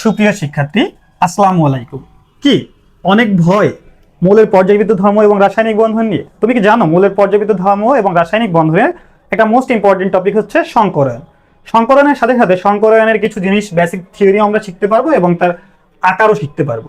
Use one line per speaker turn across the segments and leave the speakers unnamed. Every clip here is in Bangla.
সুপ্রিয় শিক্ষার্থী, আসসালামু আলাইকুম। কি অনেক ভয় মৌলের পর্যায়বৃত্ত ধর্ম এবং রাসায়নিক বন্ধন নিয়ে? তুমি কি জানো মৌলের পর্যায়বৃত্ত ধর্ম এবং রাসায়নিক বন্ধনের একটা মোস্ট ইম্পর্টেন্ট টপিক হচ্ছে সংকরায়ন। সংকরায়নের সাথে সাথে সংকরায়নের কিছু জিনিস বেসিক থিওরি আমরা শিখতে পারবো এবং তার আকারও শিখতে পারবো।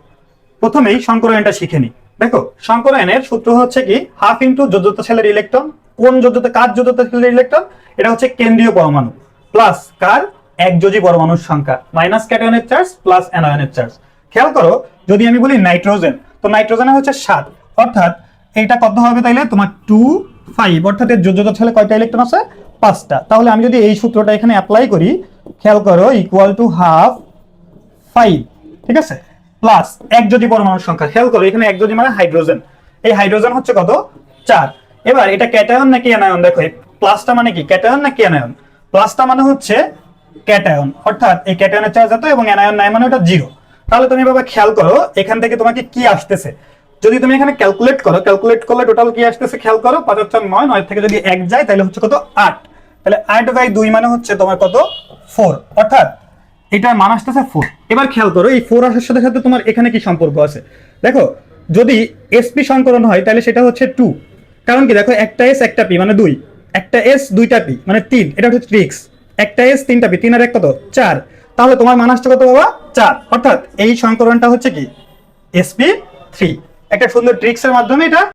প্রথমেই সংকরায়নটা শিখে নিই। দেখো, সংকরায়নের সূত্র হচ্ছে কি, হাফ ইন্টু যোজ্যতা ছেলের ইলেকট্রন। কোন যোজ্যতা, কার যোজ্যতা ছেলের ইলেকট্রন? এটা হচ্ছে কেন্দ্রীয় পরমাণু প্লাস কার একযোজী পরমাণুর সংখ্যা মাইনাস ক্যাটায়নের চার্জ প্লাস অ্যানায়নের চার্জ। খেয়াল করো, যদি আমি বলি নাইট্রোজেন, তো নাইট্রোজেনে হচ্ছে 7, অর্থাৎ এইটা কত হবে তাইলে তোমার 2 5, অর্থাৎ এর যোজ্যতা ছেলে কয়টা ইলেকট্রন আছে? 5টা। তাহলে আমি যদি এই সূত্রটা এখানে অ্যাপ্লাই করি, খেয়াল করো, ইকুয়াল টু হাফ 5, ঠিক আছে, প্লাস একযোজী পরমাণুর সংখ্যা। খেয়াল করো, এখানে একযোজী মানে হাইড্রোজেন, এই হাইড্রোজেন হচ্ছে কত? 4। এবার এটা ক্যাটায়ন নাকি অ্যানায়ন? দেখো, এই প্লাসটা মানে কি, ক্যাটায়ন নাকি অ্যানায়ন? প্লাসটা মানে হচ্ছে ক্যাটায়ন, অর্থাৎ এই ক্যাটায়নের চার্জ এত এবং অ্যানায়ন নাই মানে ওটা 0। তাহলে তুমি এভাবে খেয়াল করো, এখান থেকে তোমাকে কি আসতেছে, যদি তুমি এখানে ক্যালকুলেট করো, ক্যালকুলেট করলে টোটাল কি আসতেছে খেয়াল করো, 5 আর 4 9, 9 থেকে যদি 1 যায় তাহলে হচ্ছে কত? 8। তাহলে 8/2 মানে হচ্ছে তোমার কত? 4, অর্থাৎ এটার মান আসতেছে 4। এবার খেয়াল করো, এই 4 আসার সাথে সাথে তোমার এখানে কি সম্পর্ক আছে। দেখো, যদি sp সংকরণ হয় তাহলে সেটা হচ্ছে 2। কারণ কি, দেখো, একটা s একটা p মানে 2, একটা s দুইটা p মানে 3, এটা হচ্ছে ট্রিক্স। একটা s তিনটা p, 3 আর 1 কত? 4। তাহলে তোমার মান আসছে কত বাবা? 4, অর্থাৎ এই সংকরণটা হচ্ছে কি sp3। একটা সুন্দর ট্রিক্সের মাধ্যমে এটা